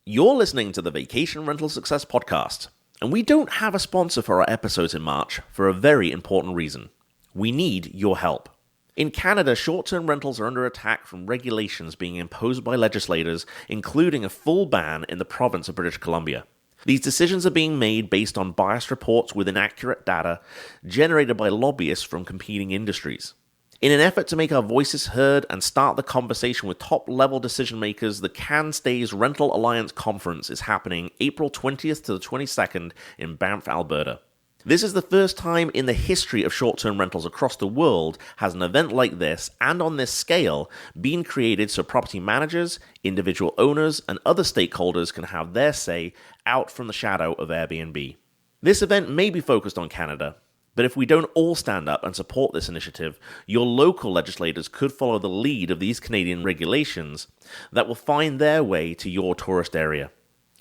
You're listening to the Vacation Rental Success Podcast, and we don't have a sponsor for our episodes in March for a very important reason. We need your help. In Canada, short-term rentals are under attack from regulations being imposed by legislators, including a full ban in the province of British Columbia. These decisions are being made based on biased reports with inaccurate data generated by lobbyists from competing industries. In an effort to make our voices heard and start the conversation with top-level decision-makers, the Can Stays Rental Alliance Conference is happening April 20th to the 22nd in Banff, Alberta. This is the first time in the history of short-term rentals across the world has an event like this, and on this scale, been created so property managers, individual owners, and other stakeholders can have their say out from the shadow of Airbnb. This event may be focused on Canada, but if we don't all stand up and support this initiative, your local legislators could follow the lead of these Canadian regulations that will find their way to your tourist area.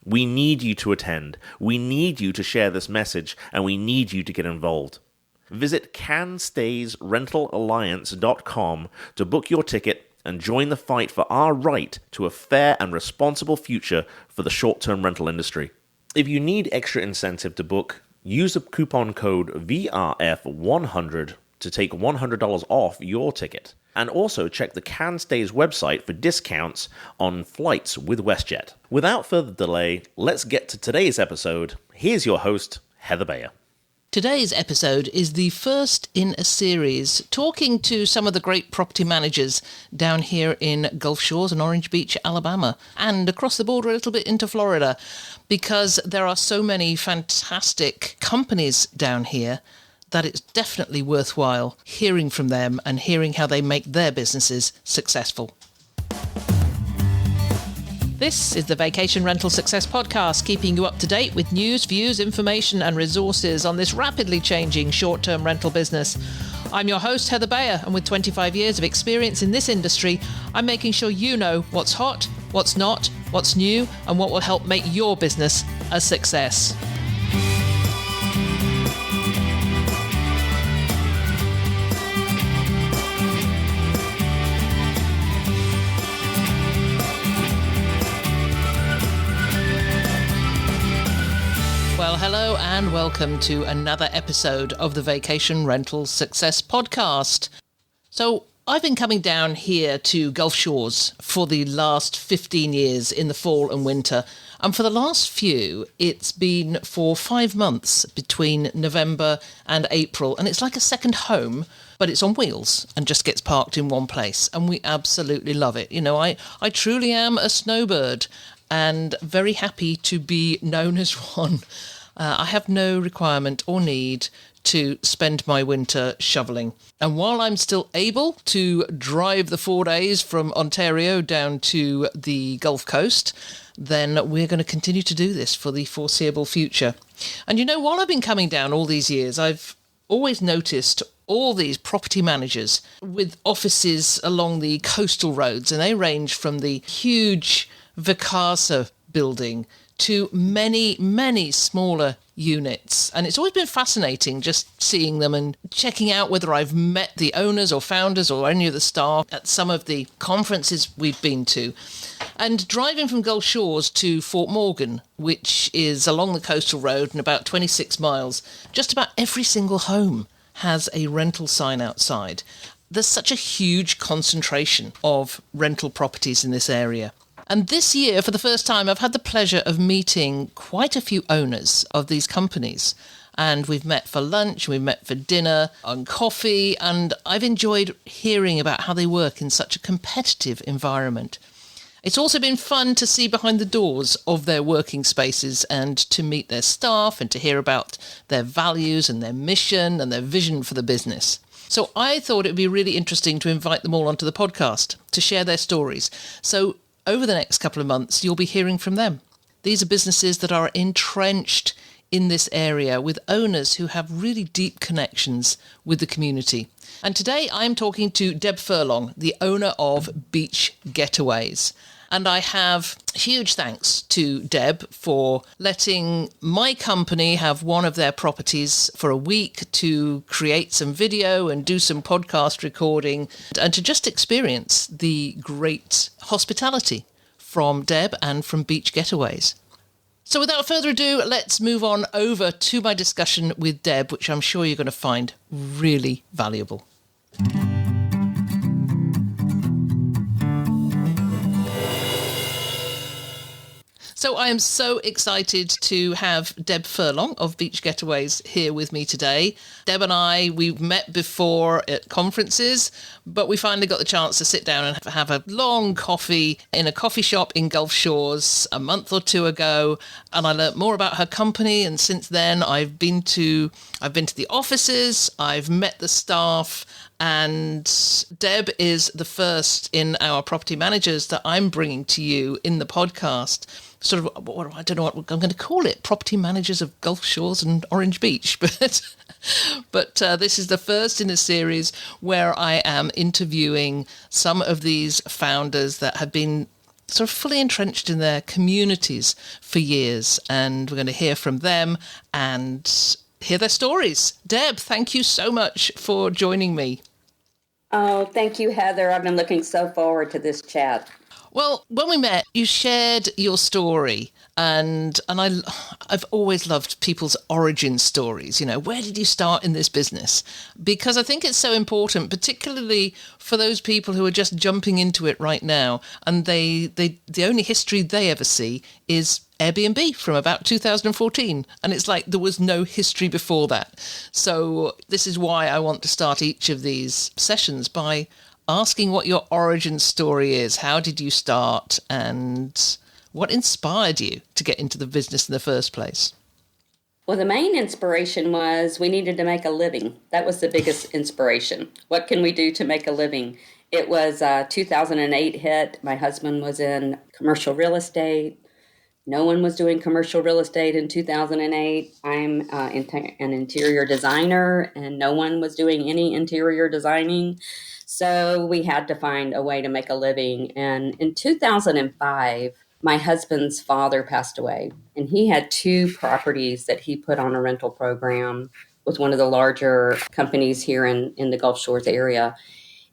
We need you to attend, we need you to share this message, and we need you to get involved. Visit canstaysrentalalliance.com to book your ticket and join the fight for our right to a fair and responsible future for the short-term rental industry. If you need extra incentive to book, use the coupon code VRF100 to take $100 off your ticket. And also check the Can Stays website for discounts on flights with WestJet. Without further delay, let's get to today's episode. Here's your host, Heather Bayer. Today's episode is the first in a series talking to some of the great property managers down here in Gulf Shores and Orange Beach, Alabama, and across the border a little bit into Florida, because there are so many fantastic companies down here that it's definitely worthwhile hearing from them and hearing how they make their businesses successful. This is the Vacation Rental Success Podcast, keeping you up to date with news, views, information and resources on this rapidly changing short-term rental business. I'm your host, Heather Bayer, and with 25 years of experience in this industry, I'm making sure you know what's hot, what's not, what's new, and what will help make your business a success. Well, hello and welcome to another episode of the Vacation Rental Success Podcast. So, I've been coming down here to Gulf Shores for the last 15 years in the fall and winter. And for the last few, it's been for 5 months between November and April. And it's like a second home, but it's on wheels and just gets parked in one place. And we absolutely love it. You know, I truly am a snowbird and very happy to be known as one. I have no requirement or need to spend my winter shoveling. And while I'm still able to drive the 4 days from Ontario down to the Gulf Coast, then we're going to continue to do this for the foreseeable future. And you know, while I've been coming down all these years, I've always noticed all these property managers with offices along the coastal roads, and they range from the huge Vacasa building to many, many smaller units. And it's always been fascinating just seeing them and checking out whether I've met the owners or founders or any of the staff at some of the conferences we've been to. And driving from Gulf Shores to Fort Morgan, which is along the coastal road and about 26 miles, just about every single home has a rental sign outside. There's such a huge concentration of rental properties in this area. And this year, for the first time, I've had the pleasure of meeting quite a few owners of these companies. And we've met for lunch, we've met for dinner, on coffee, and I've enjoyed hearing about how they work in such a competitive environment. It's also been fun to see behind the doors of their working spaces and to meet their staff and to hear about their values and their mission and their vision for the business. So I thought it would be really interesting to invite them all onto the podcast to share their stories. So over the next couple of months, you'll be hearing from them. These are businesses that are entrenched in this area with owners who have really deep connections with the community. And today I'm talking to Deb Furlong, the owner of Beach Getaways. And I have huge thanks to Deb for letting my company have one of their properties for a week to create some video and do some podcast recording and to just experience the great hospitality from Deb and from Beach Getaways. So without further ado, let's move on over to my discussion with Deb, which I'm sure you're going to find really valuable. So I am so excited to have Deb Furlong of Beach Getaways here with me today. Deb and I, we've met before at conferences, but we finally got the chance to sit down and have a long coffee in a coffee shop in Gulf Shores a month or two ago. And I learnt more about her company. And since then, I've been to the offices, I've met the staff, and Deb is the first in our property managers that I'm bringing to you in the podcast. Sort of, I don't know what I'm going to call it, property managers of Gulf Shores and Orange Beach. But this is the first in a series where I am interviewing some of these founders that have been sort of fully entrenched in their communities for years. And we're going to hear from them and hear their stories. Deb, thank you so much for joining me. Oh, thank you, Heather. I've been looking so forward to this chat. Well, when we met, you shared your story, and I've always loved people's origin stories. You know, where did you start in this business? Because I think it's so important, particularly for those people who are just jumping into it right now, and the only history they ever see is Airbnb from about 2014, and it's like there was no history before that. So this is why I want to start each of these sessions by asking what your origin story is. How did you start, and what inspired you to get into the business in the first place? Well, the main inspiration was we needed to make a living. That was the biggest inspiration. What can we do to make a living? It was 2008 hit. My husband was in commercial real estate. No one was doing commercial real estate in 2008. I'm an interior designer, and no one was doing any interior designing. So we had to find a way to make a living. And in 2005, my husband's father passed away, and he had 2 properties that he put on a rental program with one of the larger companies here in the Gulf Shores area.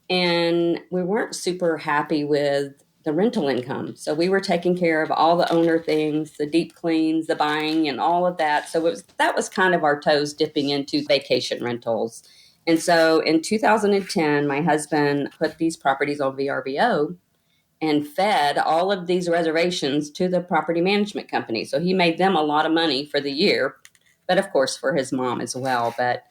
And we weren't super happy with the rental income. So we were taking care of all the owner things, the deep cleans, the buying, and all of that. So that was kind of our toes dipping into vacation rentals. And so in 2010, my husband put these properties on VRBO and fed all of these reservations to the property management company. So he made them a lot of money for the year, but of course for his mom as well. But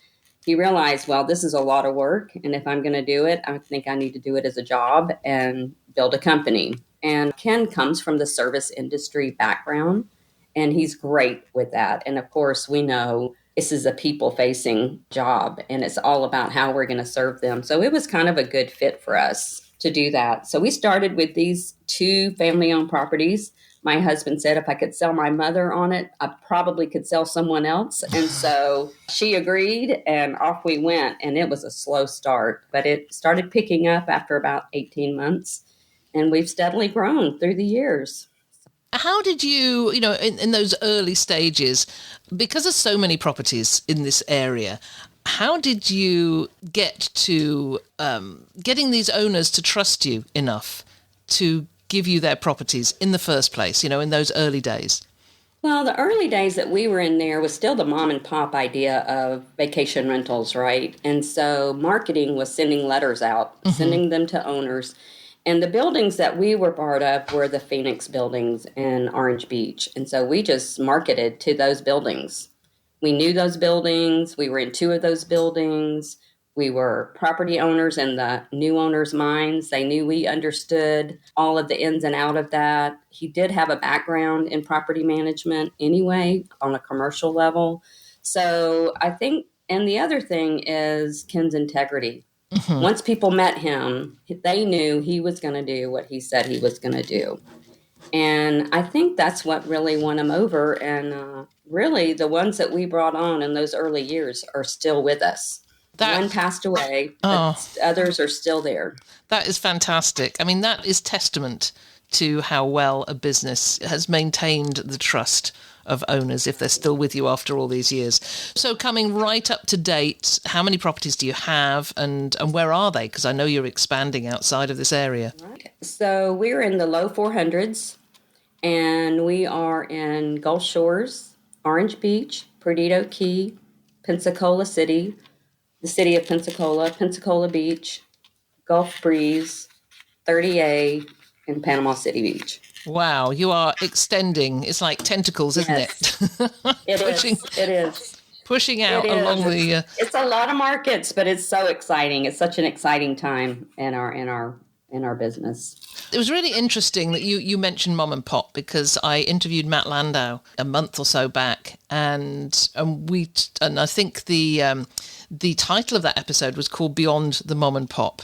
he realized, well, this is a lot of work, and if I'm going to do it, I think I need to do it as a job and build a company. And Ken comes from the service industry background, and he's great with that. And of course, we know this is a people-facing job, and it's all about how we're going to serve them. So it was kind of a good fit for us to do that. So we started with these 2 family-owned properties. My husband said if I could sell my mother on it, I probably could sell someone else. And so she agreed, and off we went. And it was a slow start, but it started picking up after about 18 months. And we've steadily grown through the years. How did you, in those early stages, because there's so many properties in this area, how did you get to getting these owners to trust you enough to give you their properties in the first place, in those early days? Well, the early days that we were in there was still the mom and pop idea of vacation rentals, right? And so marketing was sending letters out, sending them to owners. And the buildings that we were part of were the Phoenix buildings in Orange Beach. And so we just marketed to those buildings. We knew those buildings. We were in 2 of those buildings. We were property owners in the new owners' minds. They knew we understood all of the ins and out of that. He did have a background in property management anyway on a commercial level. So I think, and the other thing is Ken's integrity. Once people met him, they knew he was going to do what he said he was going to do. And I think that's what really won him over. And really, the ones that we brought on in those early years are still with us. One passed away, but others are still there. That is fantastic. I mean, that is testament to how well a business has maintained the trust of owners if they're still with you after all these years. So coming right up to date, how many properties do you have and where are they? Because I know you're expanding outside of this area. Right. So we're in the low 400s, and we are in Gulf Shores, Orange Beach, Perdido Key, Pensacola City, the city of Pensacola, Pensacola Beach, Gulf Breeze, 30A, and Panama City Beach. Wow, you are extending. It's like tentacles, isn't Yes. it? It is. Pushing out along the. It's a lot of markets, but it's so exciting. It's such an exciting time in our business. It was really interesting that you mentioned mom and pop, because I interviewed Matt Landau a month or so back, and I think the title of that episode was called Beyond the Mom and Pop.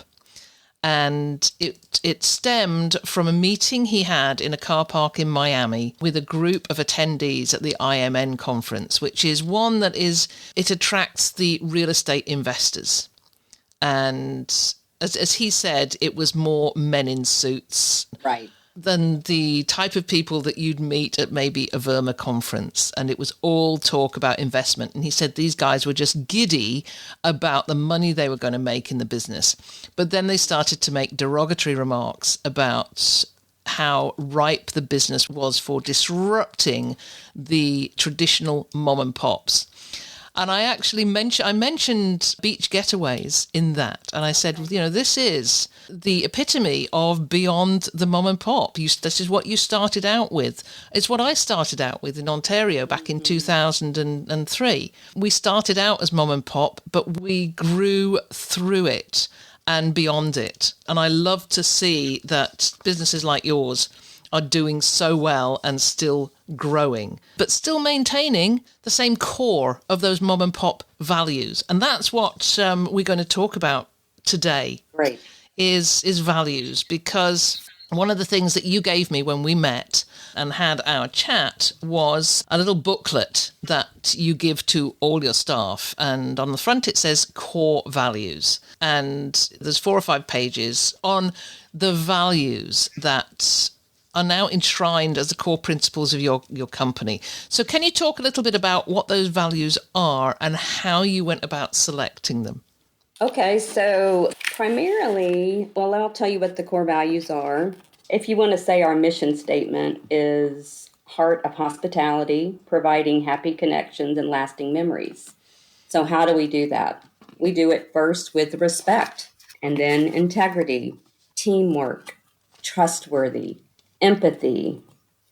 And it stemmed from a meeting he had in a car park in Miami with a group of attendees at the IMN conference, which is one that it attracts the real estate investors. And as he said, it was more men in suits. Right. Than the type of people that you'd meet at maybe a Verma conference. And it was all talk about investment. And he said these guys were just giddy about the money they were going to make in the business. But then they started to make derogatory remarks about how ripe the business was for disrupting the traditional mom and pops. And I actually mentioned beach getaways in that. And I said, this is the epitome of beyond the mom and pop. This is what you started out with. It's what I started out with in Ontario back in 2003. We started out as mom and pop, but we grew through it and beyond it. And I love to see that businesses like yours are doing so well and still growing, but still maintaining the same core of those mom and pop values. And that's what we're going to talk about today. Right. Is values, because one of the things that you gave me when we met and had our chat was a little booklet that you give to all your staff. And on the front, it says core values. And there's 4 or 5 pages on the values that are now enshrined as the core principles of your company. So can you talk a little bit about what those values are and how you went about selecting them? Okay, so primarily, I'll tell you what the core values are. If you want to say our mission statement is heart of hospitality, providing happy connections and lasting memories. So how do we do that? We do it first with respect, and then integrity, teamwork, trustworthy, empathy,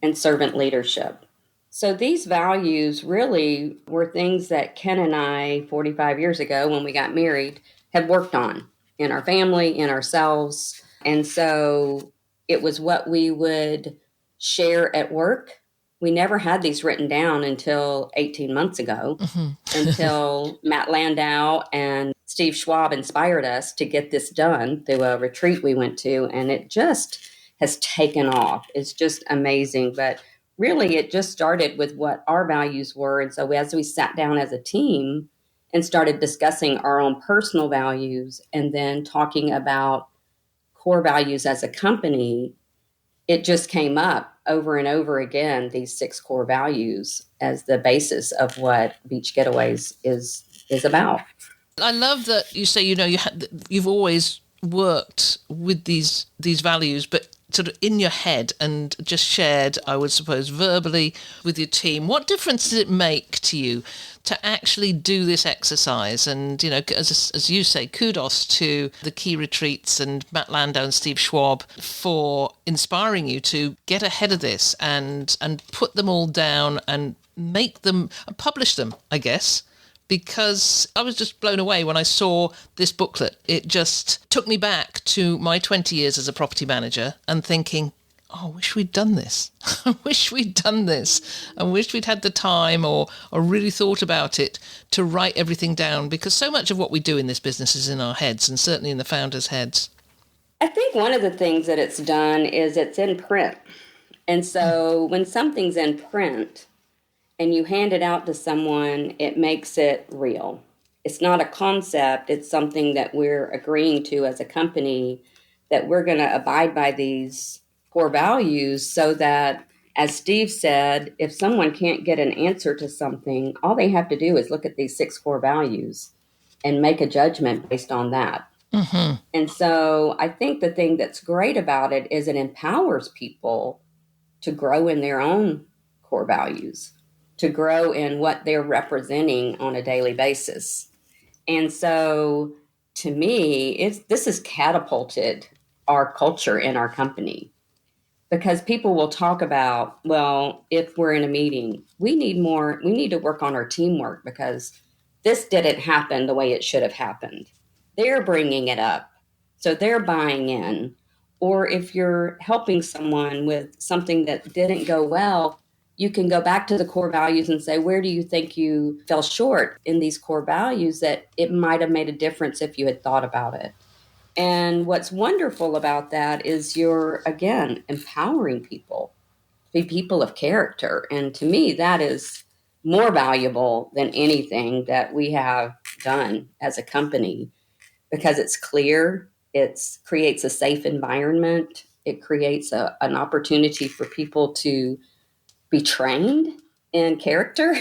and servant leadership. So these values really were things that Ken and I, 45 years ago when we got married, have worked on in our family, in ourselves. And so it was what we would share at work. We never had these written down until 18 months ago, until Matt Landau and Steve Schwab inspired us to get this done through a retreat we went to. And it just has taken off. It's just amazing. But really, it just started with what our values were. And so as we sat down as a team and started discussing our own personal values and then talking about core values as a company, it just came up over and over again, these 6 core values as the basis of what Beach Getaways is about. I love that you say, you've always worked with these values, but sort of in your head and just shared, I would suppose, verbally with your team. What difference does it make to you to actually do this exercise? And, as you say, kudos to the Key Retreats and Matt Landau and Steve Schwab for inspiring you to get ahead of this and put them all down and make them, publish them, I guess. Because I was just blown away when I saw this booklet. It just took me back to my 20 years as a property manager and thinking, I wish we'd done this. I wish we'd done this. I wish we'd had the time or really thought about it to write everything down, because so much of what we do in this business is in our heads, and certainly in the founders' heads. I think one of the things that it's done is it's in print. And so when something's in print, and you hand it out to someone, it makes it real. It's not a concept. It's something that we're agreeing to as a company, that we're going to abide by these core values so that, as Steve said, if someone can't get an answer to something, all they have to do is look at these 6 core values and make a judgment based on that. Mm-hmm. And so I think the thing that's great about it is it empowers people to grow in their own core values, to grow in what they're representing on a daily basis. And so to me, this has catapulted our culture in our company, because people will talk about, well, if we're in a meeting, we need to work on our teamwork because this didn't happen the way it should have happened. They're bringing it up, so they're buying in. Or if you're helping someone with something that didn't go well, you can go back to the core values and say, where do you think you fell short in these core values that it might have made a difference if you had thought about it? And what's wonderful about that is you're, again, empowering people to be people of character. And to me, that is more valuable than anything that we have done as a company, because it's clear, it creates a safe environment, it creates an opportunity for people to be trained in character.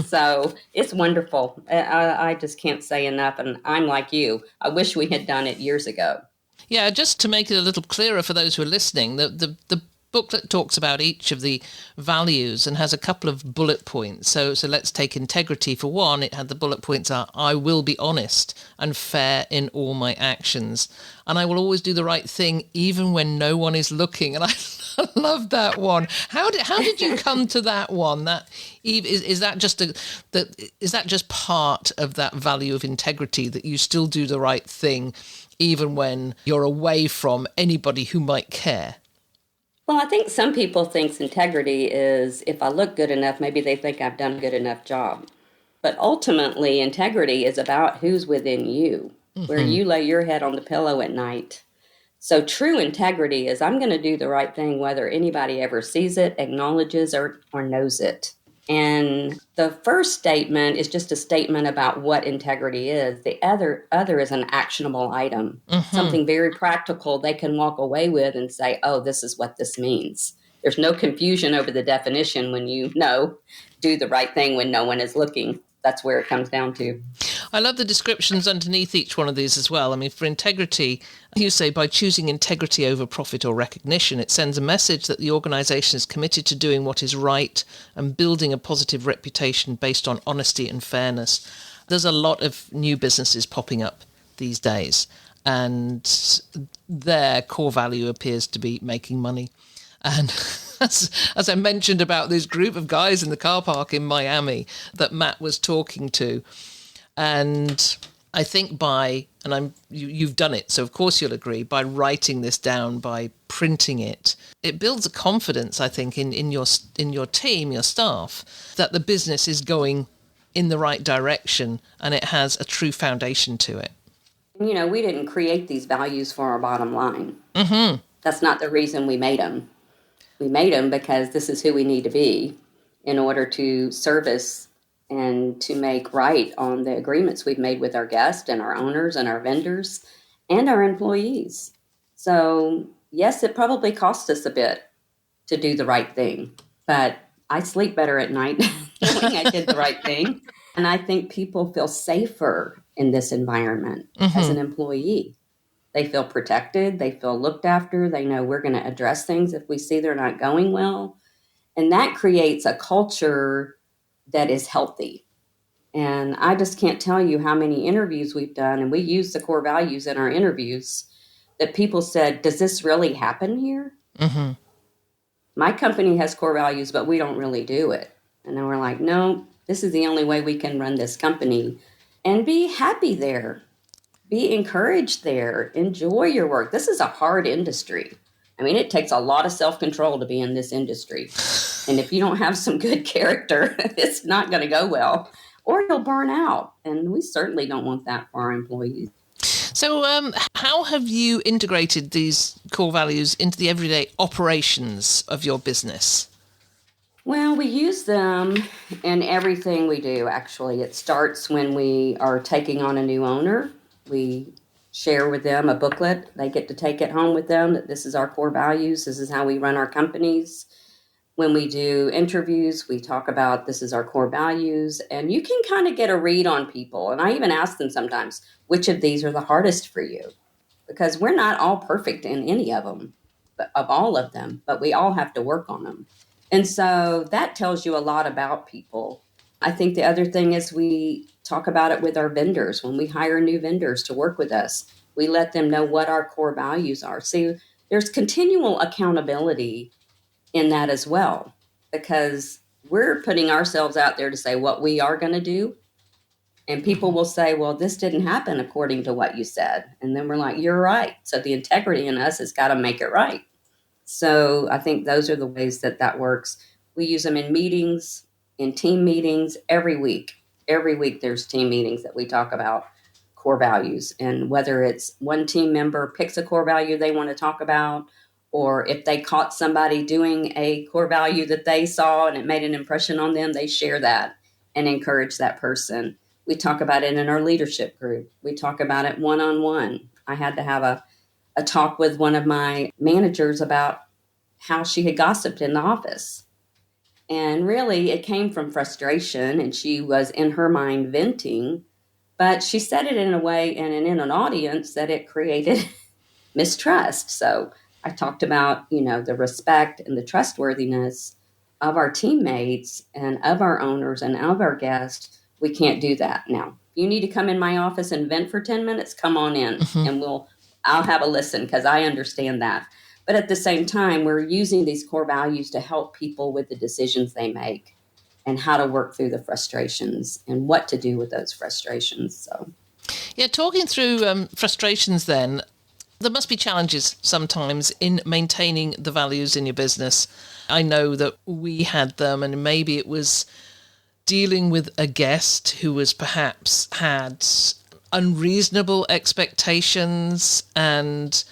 So it's wonderful. I just can't say enough. And I'm like you. I wish we had done it years ago. Yeah, just to make it a little clearer for those who are listening, the booklet talks about each of the values and has a couple of bullet points. So let's take integrity for one. It had the bullet points are, I will be honest and fair in all my actions. And I will always do the right thing even when no one is looking. And I love that one. How did you come to that one? Is that just part of that value of integrity, that you still do the right thing even when you're away from anybody who might care? Well, I think some people think integrity is, if I look good enough, maybe they think I've done a good enough job. But ultimately, integrity is about who's within you, where you lay your head on the pillow at night. So true integrity is, I'm going to do the right thing whether anybody ever sees it, acknowledges, or knows it. And the first statement is just a statement about what integrity is. The other is an actionable item, something very practical they can walk away with and say, oh, this is what this means. There's no confusion over the definition when you know, do the right thing when no one is looking. That's where it comes down to. I love the descriptions underneath each one of these as well. I mean, for integrity, you say by choosing integrity over profit or recognition, it sends a message that the organisation is committed to doing what is right and building a positive reputation based on honesty and fairness. There's a lot of new businesses popping up these days, and their core value appears to be making money. And as I mentioned about this group of guys in the car park in Miami that Matt was talking to, and I think you've done it, so of course you'll agree, by writing this down, by printing it, it builds a confidence, I think, in your team, your staff, that the business is going in the right direction and it has a true foundation to it. You know, we didn't create these values for our bottom line. Mm-hmm. That's not the reason we made them. We made them because this is who we need to be in order to service and to make right on the agreements we've made with our guests and our owners and our vendors and our employees. So, yes, it probably cost us a bit to do the right thing, but I sleep better at night knowing I did the right thing. And I think people feel safer in this environment as an employee. They feel protected. They feel looked after. They know we're going to address things if we see they're not going well. And that creates a culture that is healthy. And I just can't tell you how many interviews we've done, and we use the core values in our interviews, that people said, does this really happen here? Mm-hmm. My company has core values, but we don't really do it. And then we're like, no, this is the only way we can run this company. And be happy there. Be encouraged there. Enjoy your work. This is a hard industry. I mean, it takes a lot of self-control to be in this industry. And if you don't have some good character, it's not going to go well, or you'll burn out. And we certainly don't want that for our employees. So how have you integrated these core values into the everyday operations of your business? Well, we use them in everything we do, actually. It starts when we are taking on a new owner. We share with them a booklet. They get to take it home with them that this is our core values. This is how we run our companies. When we do interviews, we talk about this is our core values, and you can kind of get a read on people. And I even ask them sometimes, which of these are the hardest for you? Because we're not all perfect in any of them, but of all of them, but we all have to work on them. And so that tells you a lot about people. I think the other thing is we talk about it with our vendors. When we hire new vendors to work with us, we let them know what our core values are. See, there's continual accountability in that as well, because we're putting ourselves out there to say what we are going to do. And people will say, well, this didn't happen according to what you said. And then we're like, you're right. So the integrity in us has got to make it right. So I think those are the ways that that works. We use them in meetings, in team meetings every week. Every week there's team meetings that we talk about core values. And whether it's one team member picks a core value they want to talk about, or if they caught somebody doing a core value that they saw and it made an impression on them, they share that and encourage that person. We talk about it in our leadership group. We talk about it one-on-one. I had to have a talk with one of my managers about how she had gossiped in the office. And really, it came from frustration, and she was in her mind venting, but she said it in a way and in an audience that it created mistrust. So I talked about, the respect and the trustworthiness of our teammates and of our owners and of our guests. We can't do that now. If you need to come in my office and vent for 10 minutes, come on in and I'll have a listen, because I understand that. But at the same time, we're using these core values to help people with the decisions they make and how to work through the frustrations and what to do with those frustrations. So, yeah, talking through frustrations then, there must be challenges sometimes in maintaining the values in your business. I know that we had them, and maybe it was dealing with a guest who was perhaps had unreasonable expectations and,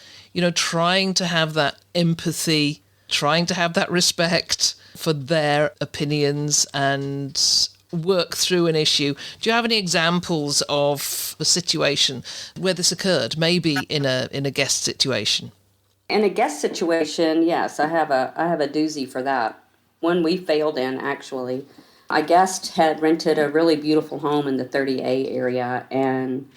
trying to have that empathy, trying to have that respect for their opinions and work through an issue. Do you have any examples of a situation where this occurred, maybe in a guest situation? In a guest situation, yes, I have a doozy for that. One we failed in, actually. A guest had rented a really beautiful home in the 30A area, and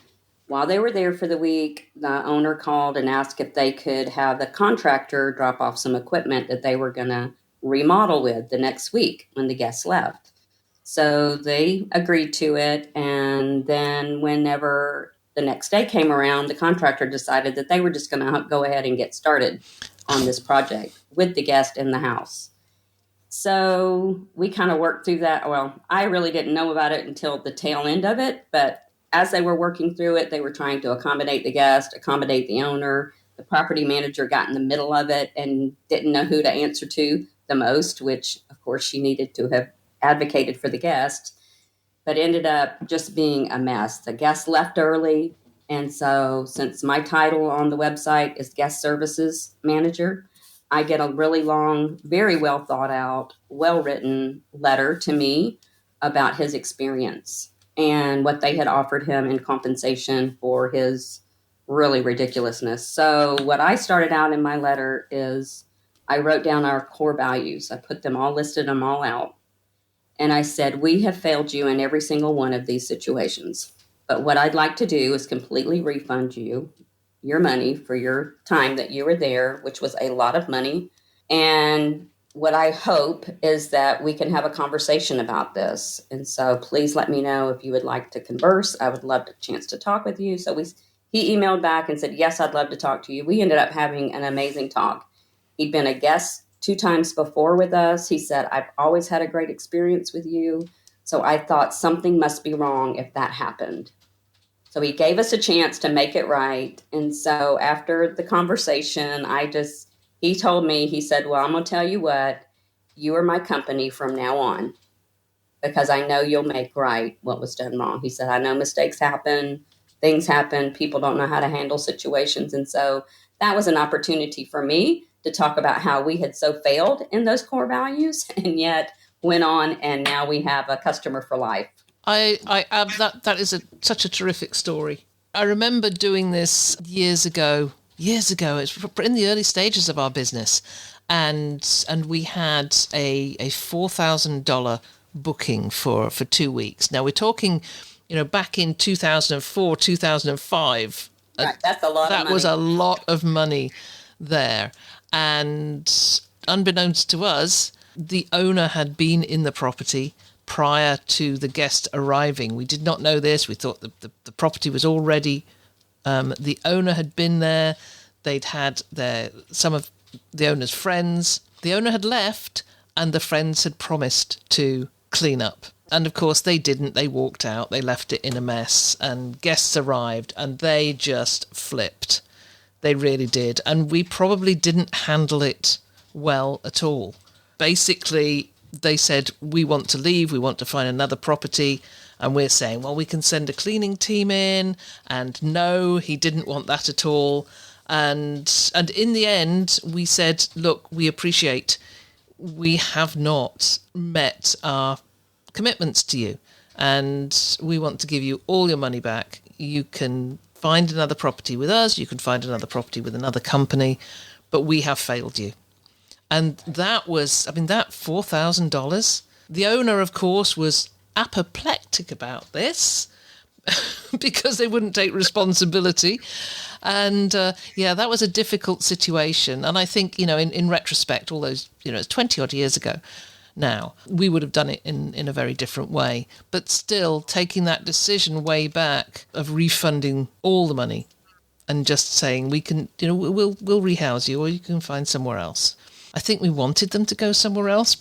while they were there for the week, the owner called and asked if they could have the contractor drop off some equipment that they were going to remodel with the next week when the guests left. So they agreed to it, and then whenever the next day came around, the contractor decided that they were just going to go ahead and get started on this project with the guest in the house. So we kind of worked through that. Well, I really didn't know about it until the tail end of it, but as they were working through it, they were trying to accommodate the guest, accommodate the owner. The property manager got in the middle of it and didn't know who to answer to the most, which, of course, she needed to have advocated for the guest, but ended up just being a mess. The guest left early, and so since my title on the website is Guest Services Manager, I get a really long, very well thought out, well-written letter to me about his experience and what they had offered him in compensation for his really ridiculousness. So what I started out in my letter is I wrote down our core values. I put them all, listed them all out. And I said, we have failed you in every single one of these situations. But what I'd like to do is completely refund you your money for your time that you were there, which was a lot of money. And what I hope is that we can have a conversation about this. And so please let me know if you would like to converse. I would love a chance to talk with you. So he emailed back and said, yes, I'd love to talk to you. We ended up having an amazing talk. He'd been a guest 2 times before with us. He said, I've always had a great experience with you. So I thought something must be wrong if that happened. So he gave us a chance to make it right. And so after the conversation, he told me, he said, well, I'm going to tell you what, you are my company from now on, because I know you'll make right what was done wrong. He said, I know mistakes happen, things happen, people don't know how to handle situations. And so that was an opportunity for me to talk about how we had so failed in those core values and yet went on, and now we have a customer for life. I that is such a terrific story. I remember doing this years ago. It's in the early stages of our business. And we had a $4,000 booking for 2 weeks. Now we're talking, back in 2004, 2005. Right, that's a lot of money. That was a lot of money there. And unbeknownst to us, the owner had been in the property prior to the guest arriving. We did not know this. We thought the property was already, the owner had been there. They'd had some of the owner's friends. The owner had left and the friends had promised to clean up. And of course they didn't. They walked out. They left it in a mess and guests arrived and they just flipped. They really did. And we probably didn't handle it well at all. Basically, they said, we want to leave. We want to find another property. And we're saying, well, we can send a cleaning team in. And no, he didn't want that at all. And in the end, we said, look, we appreciate we have not met our commitments to you. And we want to give you all your money back. You can find another property with us. You can find another property with another company. But we have failed you. And that was, that $4,000. The owner, of course, was apoplectic about this because they wouldn't take responsibility. And that was a difficult situation. And I think, in retrospect, all those, it's 20 odd years ago now, we would have done it in a very different way. But still, taking that decision way back of refunding all the money and just saying, we can, we'll rehouse you or you can find somewhere else. I think we wanted them to go somewhere else.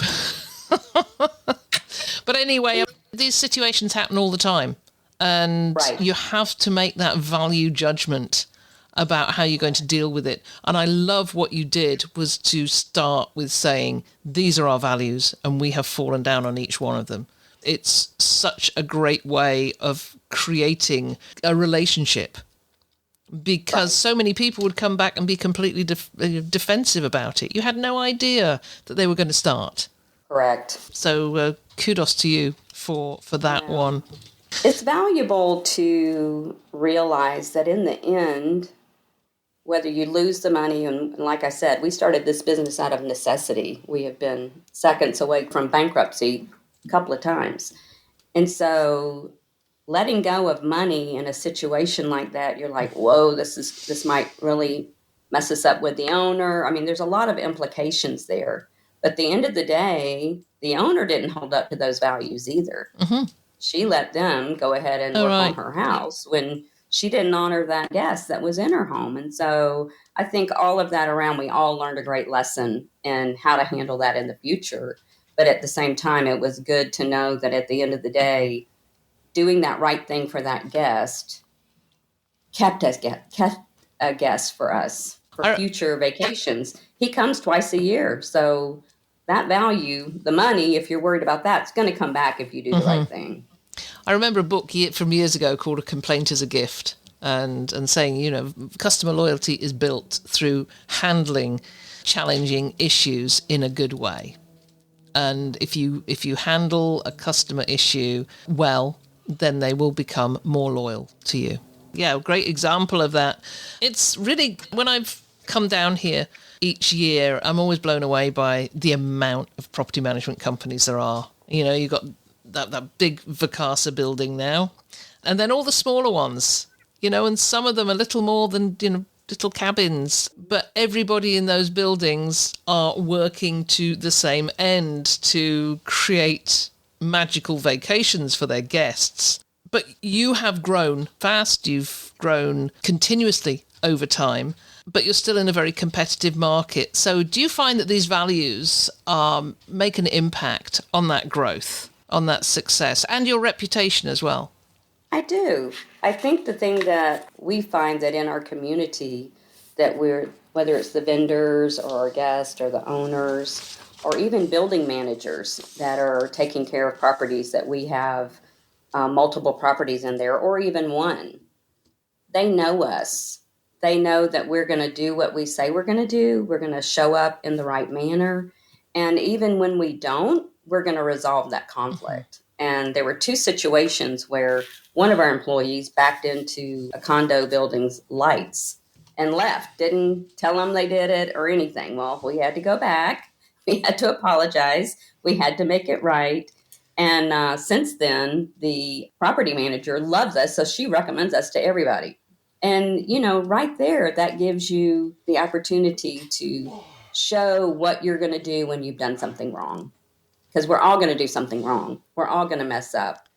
But anyway, these situations happen all the time. And right. You have to make that value judgment about how you're going to deal with it. And I love what you did was to start with saying, these are our values and we have fallen down on each one of them. It's such a great way of creating a relationship. Because so many people would come back and be completely defensive about it. You had no idea that they were going to start. Correct. So kudos to you for that one. It's valuable to realize that in the end, whether you lose the money, and like I said, we started this business out of necessity. We have been seconds away from bankruptcy a couple of times. And so letting go of money in a situation like that, you're like, whoa, this might really mess us up with the owner. There's a lot of implications there. But at the end of the day, the owner didn't hold up to those values either. Mm-hmm. She let them go ahead and work on her house when she didn't honor that guest that was in her home. And so I think all of that around, we all learned a great lesson in how to handle that in the future. But at the same time, it was good to know that at the end of the day, doing that right thing for that guest kept a guest for us for future vacations. He comes twice a year. So that value, the money, if you're worried about that, it's going to come back if you do the right thing. I remember a book from years ago called A Complaint is a Gift and saying, customer loyalty is built through handling challenging issues in a good way. And if you handle a customer issue well, then they will become more loyal to you. Yeah, a great example of that. It's really, when I've come down here each year, I'm always blown away by the amount of property management companies there are. You've got that big Vacasa building now, and then all the smaller ones, and some of them are little more than, little cabins. But everybody in those buildings are working to the same end to create magical vacations for their guests. But you have grown fast, you've grown continuously over time, but you're still in a very competitive market. So do you find that these values make an impact on that growth, on that success, and your reputation as well? I do. I think the thing that we find that in our community, that whether it's the vendors or our guests or the owners, or even building managers that are taking care of properties that we have multiple properties in there, or even one. They know us. They know that we're going to do what we say we're going to do. We're going to show up in the right manner. And even when we don't, we're going to resolve that conflict. And there were two situations where one of our employees backed into a condo building's lights and left, didn't tell them they did it or anything. Well, we had to go back. We had to apologize. We had to make it right. And since then, the property manager loves us, so she recommends us to everybody. And, right there, that gives you the opportunity to show what you're going to do when you've done something wrong. Because we're all going to do something wrong. We're all going to mess up.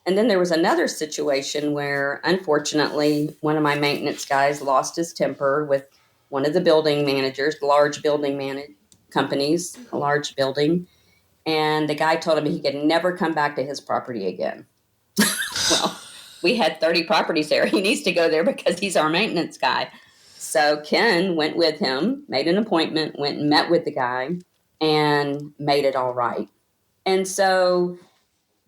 And then there was another situation where, unfortunately, one of my maintenance guys lost his temper with one of the building managers, large building companies, a large building. And the guy told him he could never come back to his property again. Well, we had 30 properties there. He needs to go there because he's our maintenance guy. So Ken went with him, made an appointment, went and met with the guy, and made it all right. And so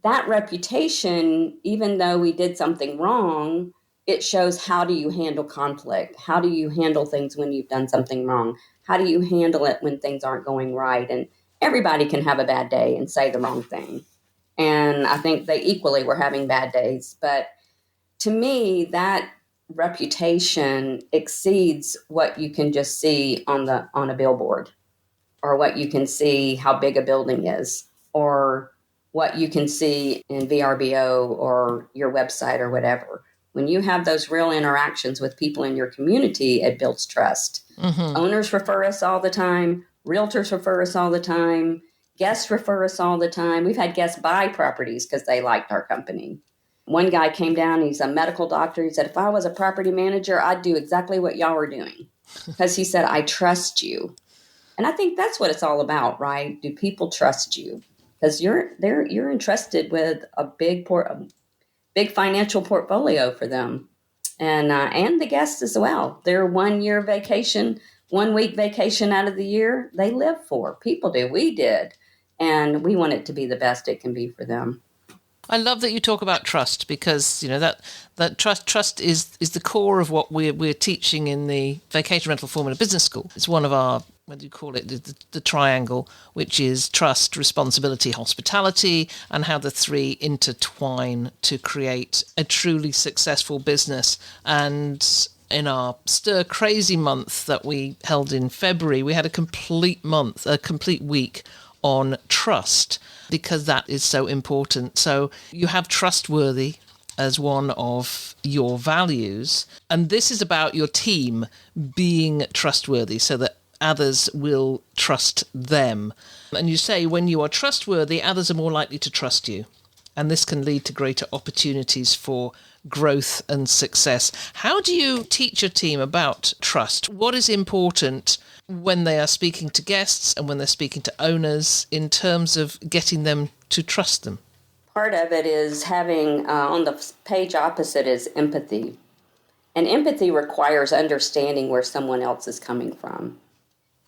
that reputation, even though we did something wrong, it shows how do you handle conflict? How do you handle things when you've done something wrong? How do you handle it when things aren't going right? And everybody can have a bad day and say the wrong thing. And I think they equally were having bad days. But to me, that reputation exceeds what you can just see on a billboard, or what you can see how big a building is, or what you can see in VRBO or your website or whatever. When you have those real interactions with people in your community, it builds trust. Mm-hmm. Owners refer us all the time. Realtors refer us all the time. Guests refer us all the time. We've had guests buy properties because they liked our company. One guy came down, he's a medical doctor. He said, if I was a property manager, I'd do exactly what y'all were doing. Because he said, I trust you. And I think that's what it's all about, right? Do people trust you? Because you're entrusted with a big financial portfolio for them, and the guests as well. Their 1 year vacation, 1 week vacation out of the year, they live for. People do. We did, and we want it to be the best it can be for them. I love that you talk about trust, because that trust is the core of what we're teaching in the Vacation Rental Formula Business School. It's one of our, what do you call it, the triangle, which is trust, responsibility, hospitality, and how the three intertwine to create a truly successful business. And in our Stir Crazy month that we held in February, we had a complete week on trust, because that is so important. So you have trustworthy as one of your values, and this is about your team being trustworthy so that others will trust them. And you say when you are trustworthy, others are more likely to trust you, and this can lead to greater opportunities for growth and success. How do you teach your team about trust? What is important when they are speaking to guests and when they're speaking to owners in terms of getting them to trust them? Part of it is having, on the page opposite is empathy. And empathy requires understanding where someone else is coming from.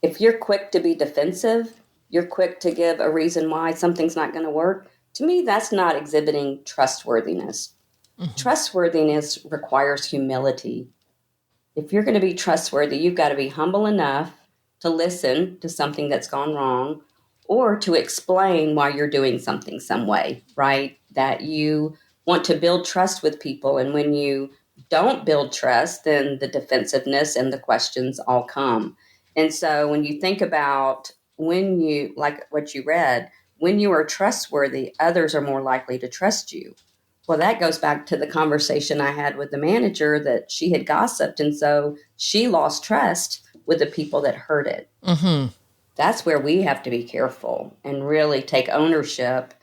If you're quick to be defensive, you're quick to give a reason why something's not going to work, to me, that's not exhibiting trustworthiness. Mm-hmm. Trustworthiness requires humility. If you're going to be trustworthy, you've got to be humble enough to listen to something that's gone wrong, or to explain why you're doing something some way, right? That you want to build trust with people. And when you don't build trust, then the defensiveness and the questions all come. And so when you think about when you, like what you read, when you are trustworthy, others are more likely to trust you. Well, that goes back to the conversation I had with the manager that she had gossiped. And so she lost trust with the people that heard it. Mm-hmm. That's where we have to be careful and really take ownership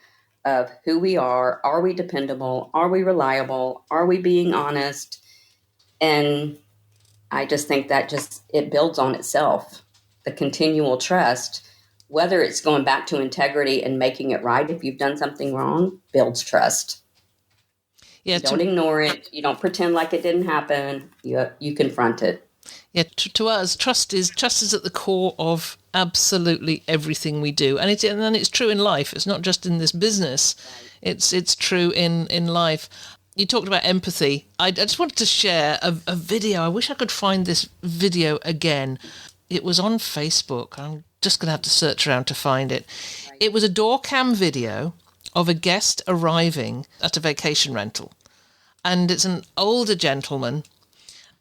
of who we are. Are we dependable? Are we reliable? Are we being honest? And I just think that it builds on itself, the continual trust, whether it's going back to integrity and making it right. If you've done something wrong, builds trust. Yeah, you don't ignore it. You don't pretend like it didn't happen. You confront it. Yeah, to us, trust is at the core of absolutely everything we do, and it's true in life. It's not just in this business; it's true in life. You talked about empathy. I just wanted to share a video. I wish I could find this video again. It was on Facebook. I'm just going to have to search around to find it. It was a door cam video of a guest arriving at a vacation rental. And it's an older gentleman,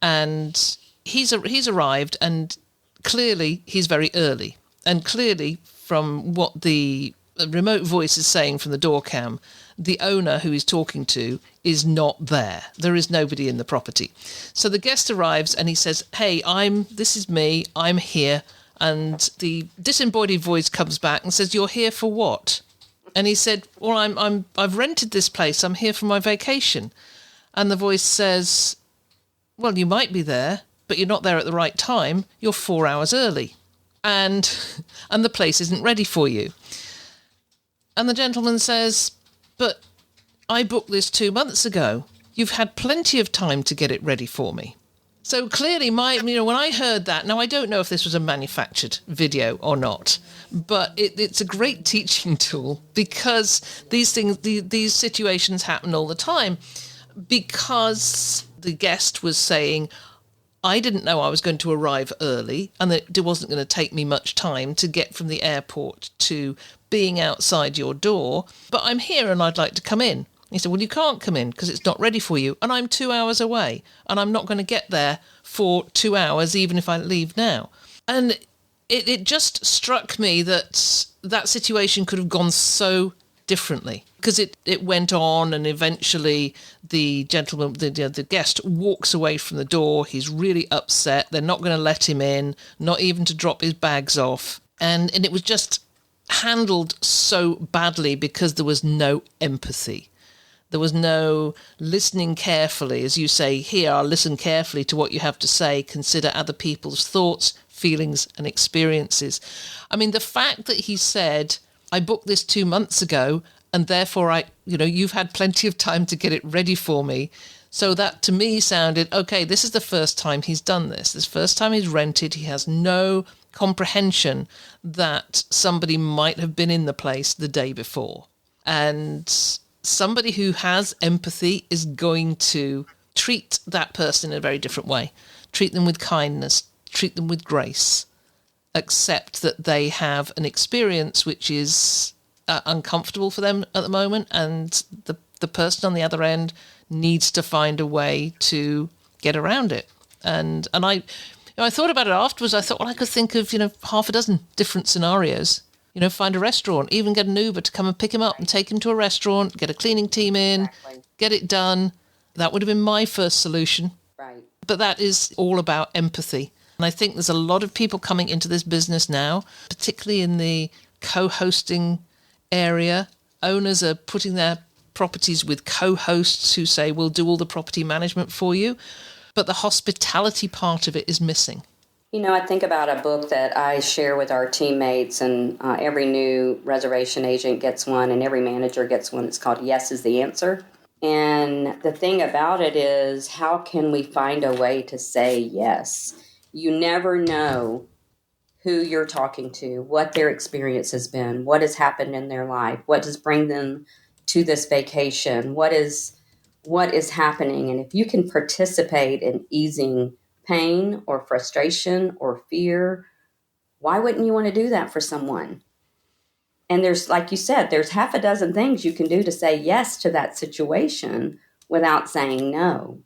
and he's arrived, and clearly he's very early. And clearly, from what the remote voice is saying from the door cam, the owner who he's talking to is not there. There is nobody in the property. So the guest arrives and he says, "Hey, this is me, I'm here." And the disembodied voice comes back and says, "You're here for what?" And he said, "Well, I've rented this place. I'm here for my vacation." And the voice says, "Well, you might be there, but you're not there at the right time. You're 4 hours early. And the place isn't ready for you." And the gentleman says, "But I booked this 2 months ago. You've had plenty of time to get it ready for me." So clearly, when I heard that, now I don't know if this was a manufactured video or not, but it's a great teaching tool, because these situations happen all the time, because the guest was saying, "I didn't know I was going to arrive early, and that it wasn't going to take me much time to get from the airport to being outside your door, but I'm here and I'd like to come in." He said, "Well, you can't come in because it's not ready for you, and I'm 2 hours away, and I'm not going to get there for 2 hours even if I leave now." And it just struck me that situation could have gone so differently, because it went on, and eventually the gentleman, the guest, walks away from the door. He's really upset. They're not going to let him in, not even to drop his bags off. And it was just handled so badly because there was no empathy. There was no listening carefully. As you say here, I'll listen carefully to what you have to say, consider other people's thoughts, feelings and experiences. I mean, the fact that he said, "I booked this 2 months ago, and therefore you've had plenty of time to get it ready for me." So that to me sounded, okay, this is the first time he's done this. This first time he's rented. He has no comprehension that somebody might have been in the place the day before. And somebody who has empathy is going to treat that person in a very different way. Treat them with kindness, treat them with grace, accept that they have an experience which is uncomfortable for them at the moment, and the person on the other end needs to find a way to get around it. And I thought about it afterwards. I thought, well, I could think of half a dozen different scenarios. Find a restaurant, even get an Uber to come and pick him up and take him to a restaurant, get a cleaning team in, Exactly. Get it done. That would have been my first solution. Right. But that is all about empathy. And I think there's a lot of people coming into this business now, particularly in the co-hosting area. Owners are putting their properties with co-hosts who say, "We'll do all the property management for you." But the hospitality part of it is missing. I think about a book that I share with our teammates, and every new reservation agent gets one, and every manager gets one. It's called Yes is the Answer. And the thing about it is, how can we find a way to say yes? You never know who you're talking to, what their experience has been, what has happened in their life, what does bring them to this vacation, what is happening. And if you can participate in easing pain or frustration or fear, why wouldn't you want to do that for someone? And there's, like you said, there's half a dozen things you can do to say yes to that situation without saying no.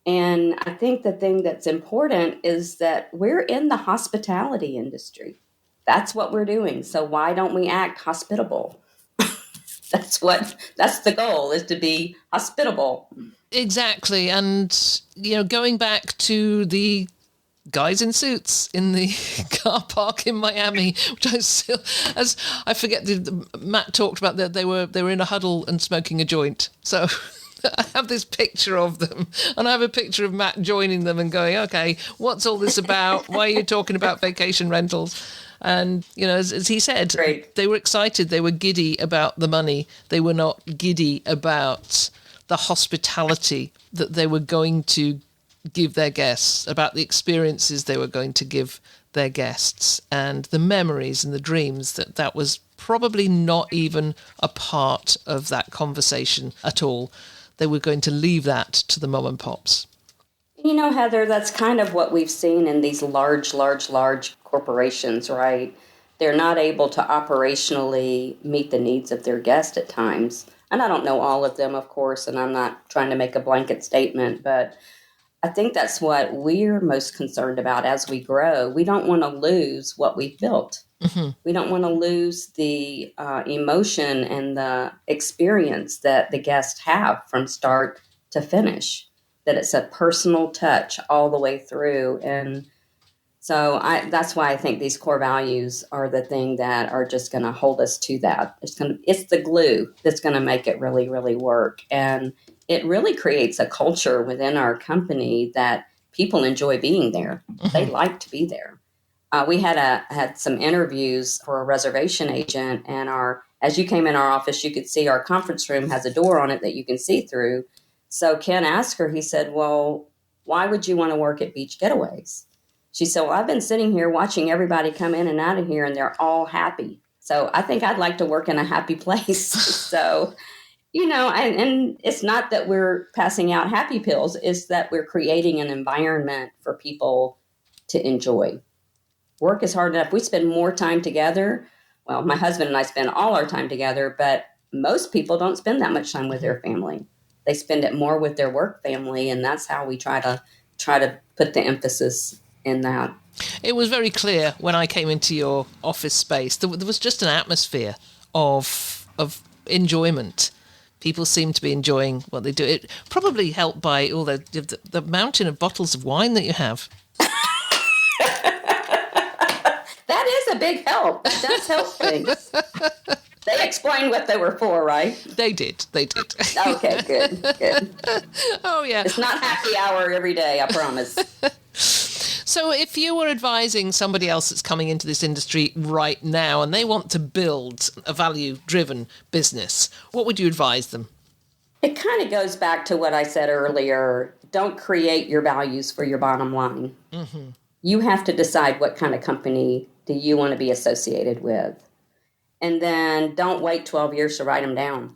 And I think the thing that's important is that we're in the hospitality industry. That's what we're doing. So why don't we act hospitable? That's the goal, is to be hospitable. Exactly. And, going back to the guys in suits in the car park in Miami, which I forget, Matt talked about that they were in a huddle and smoking a joint. So I have this picture of them, and I have a picture of Matt joining them and going, "Okay, what's all this about? Why are you talking about vacation rentals?" And, as he said, Great. They were excited. They were giddy about the money. They were not giddy about the hospitality that they were going to give their guests, about the experiences they were going to give their guests, and the memories and the dreams. That was probably not even a part of that conversation at all. They were going to leave that to the mom and pops. Heather, that's kind of what we've seen in these large corporations, right? they're not able to operationally meet the needs of their guests at times. And I don't know all of them, of course, and I'm not trying to make a blanket statement, but I think that's what we're most concerned about as we grow. We don't want to lose what we've built. Mm-hmm. We don't want to lose the emotion and the experience that the guests have from start to finish, that it's a personal touch all the way through. And so that's why I think these core values are the thing that are just going to hold us to that. It's the glue that's going to make it really, really work. And it really creates a culture within our company that people enjoy being there. Mm-hmm. They like to be there. We had some interviews for a reservation agent, and as you came in our office, you could see our conference room has a door on it that you can see through. So Ken asked her, he said, well, why would you want to work at Beach Getaways? She said, well, I've been sitting here watching everybody come in and out of here, and they're all happy. So I think I'd like to work in a happy place. So, and it's not that we're passing out happy pills. It's that we're creating an environment for people to enjoy. Work is hard enough. We spend more time together. Well, my husband and I spend all our time together, but most people don't spend that much time with their family. They spend it more with their work family, and that's how we try to put the emphasis in that. It was very clear when I came into your office space. There was just an atmosphere of enjoyment. People seem to be enjoying what they do. It probably helped by all the mountain of bottles of wine that you have. That is a big help. It does help things. They explained what they were for, right? They did. Okay, good. Oh, yeah. It's not happy hour every day, I promise. So if you were advising somebody else that's coming into this industry right now and they want to build a value-driven business, what would you advise them? It kind of goes back to what I said earlier. Don't create your values for your bottom line. Mm-hmm. You have to decide what kind of company do you want to be associated with. And then don't wait 12 years to write them down.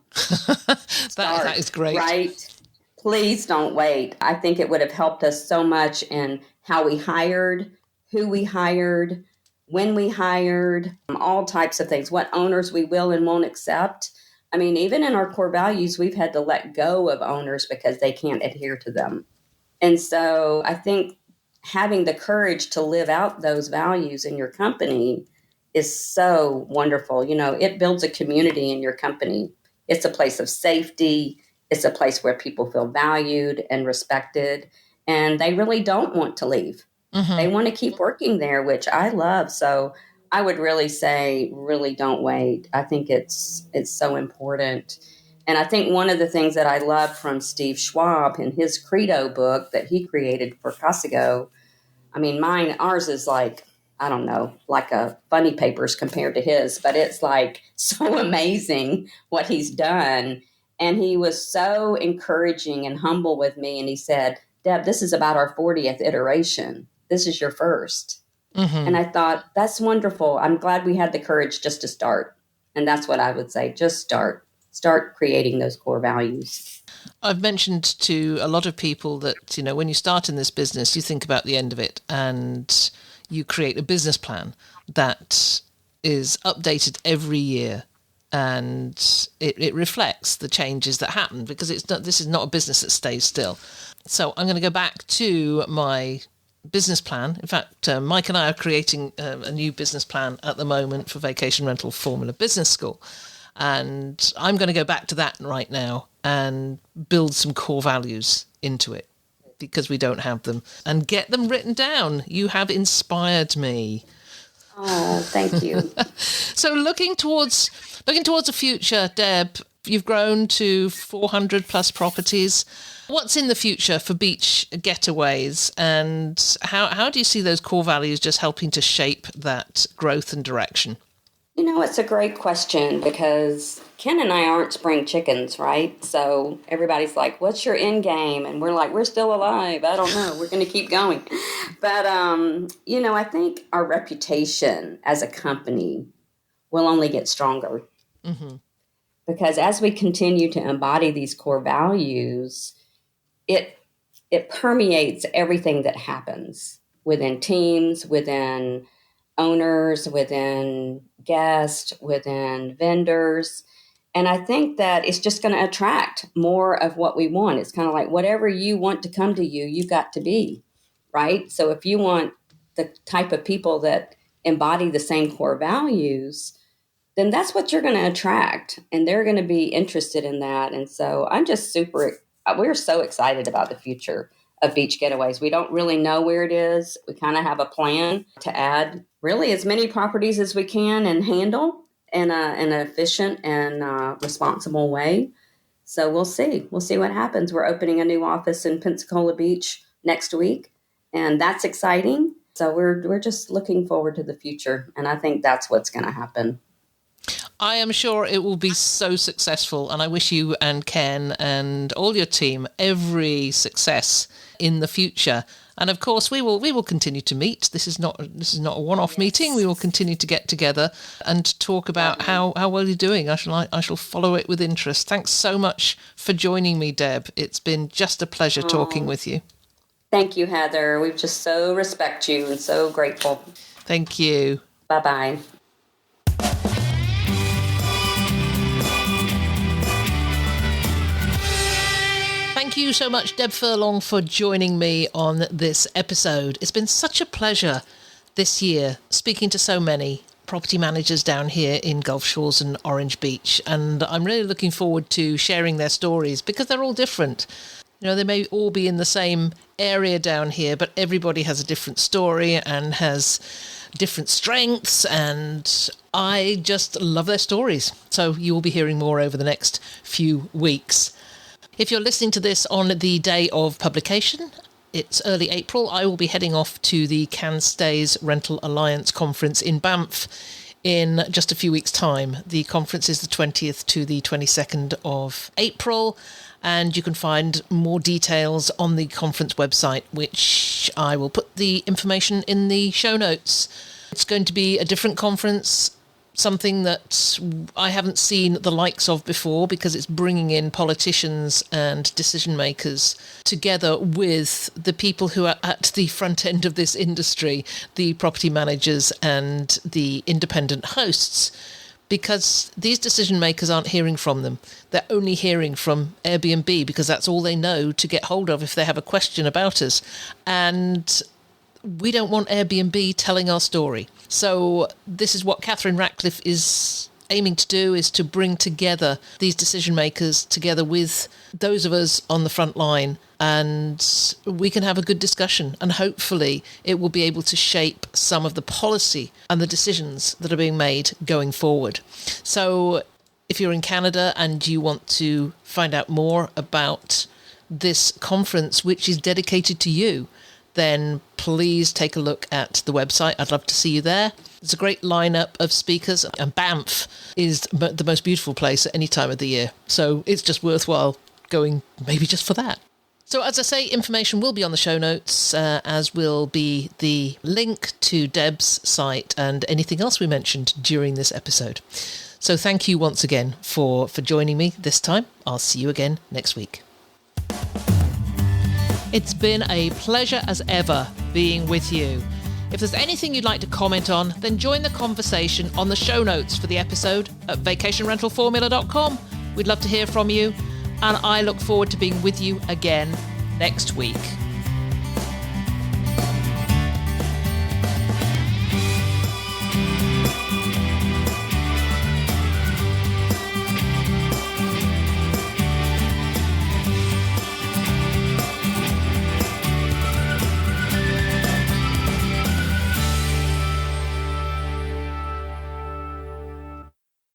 That is great. Right? Please don't wait. I think it would have helped us so much in how we hired, who we hired, when we hired, all types of things, what owners we will and won't accept. I mean, even in our core values, we've had to let go of owners because they can't adhere to them. And so I think having the courage to live out those values in your company is so wonderful. It builds a community in your company. It's a place of safety. It's a place where people feel valued and respected, and they really don't want to leave. Mm-hmm. They want to keep working there, which I love. So I would really say, really don't wait. I think it's so important. And I think one of the things that I love from Steve Schwab in his Credo book that he created for Costco, I mean, ours is like, I don't know, like a funny papers compared to his, but it's like so amazing what he's done. And he was so encouraging and humble with me. And he said, Deb, this is about our 40th iteration. This is your first. Mm-hmm. And I thought, that's wonderful. I'm glad we had the courage just to start. And that's what I would say. Just start. Start creating those core values. I've mentioned to a lot of people that, when you start in this business, you think about the end of it and you create a business plan that is updated every year. And it reflects the changes that happen because this is not a business that stays still. So I'm going to go back to my business plan. In fact, Mike and I are creating a new business plan at the moment for Vacation Rental Formula Business School. And I'm going to go back to that right now and build some core values into it because we don't have them and get them written down. You have inspired me. Oh, thank you. So looking towards the future, Deb, you've grown to 400 plus properties. What's in the future for Beach Getaways, and how do you see those core values just helping to shape that growth and direction? It's a great question because Ken and I aren't spring chickens, right? So everybody's like, what's your end game? And we're like, we're still alive. I don't know. We're going to keep going. But, I think our reputation as a company will only get stronger. Mm-hmm. Because as we continue to embody these core values, it permeates everything that happens within teams, within owners, within guests, within vendors. And I think that it's just going to attract more of what we want. It's kind of like whatever you want to come to you, you got to be, right? So if you want the type of people that embody the same core values, then that's what you're going to attract. And they're going to be interested in that. And so we're so excited about the future of beach getaways. We don't really know where it is. We kind of have a plan to add really as many properties as we can and handle in an efficient and responsible way. So we'll see. We'll see what happens. We're opening a new office in Pensacola Beach next week, and that's exciting. So we're just looking forward to the future, and I think that's what's going to happen. I am sure it will be so successful, and I wish you and Ken and all your team every success in the future. And of course, we will continue to meet. This is not a one-off meeting. We will continue to get together and talk about how well you're doing. I shall follow it with interest. Thanks so much for joining me, Deb. It's been just a pleasure talking with you. Thank you, Heather. We just so respect you and so grateful. Thank you. Bye-bye. Thank you so much, Deb Furlong, for joining me on this episode. It's been such a pleasure this year speaking to so many property managers down here in Gulf Shores and Orange Beach, and I'm really looking forward to sharing their stories because they're all different. You know, they may all be in the same area down here, but everybody has a different story and has different strengths, and I just love their stories. So you will be hearing more over the next few weeks. If you're listening to this on the day of publication, it's early April, I will be heading off to the Can Stays Rental Alliance conference in Banff in just a few weeks' time. The conference is the 20th to the 22nd of April, and you can find more details on the conference website, which I will put the information in the show notes. It's going to be a different conference, something that I haven't seen the likes of before, because it's bringing in politicians and decision makers together with the people who are at the front end of this industry, the property managers and the independent hosts, because these decision makers aren't hearing from them. They're only hearing from Airbnb because that's all they know to get hold of if they have a question about us. And we don't want Airbnb telling our story. So this is what Catherine Ratcliffe is aiming to do, is to bring together these decision makers together with those of us on the front line, and we can have a good discussion, and hopefully it will be able to shape some of the policy and the decisions that are being made going forward. So if you're in Canada and you want to find out more about this conference, which is dedicated to you, then please take a look at the website. I'd love to see you there. There's a great lineup of speakers, and Banff is the most beautiful place at any time of the year. So it's just worthwhile going maybe just for that. So as I say, information will be on the show notes, as will be the link to Deb's site and anything else we mentioned during this episode. So thank you once again for joining me this time. I'll see you again next week. It's been a pleasure as ever being with you. If there's anything you'd like to comment on, then join the conversation on the show notes for the episode at vacationrentalformula.com. We'd love to hear from you, and I look forward to being with you again next week.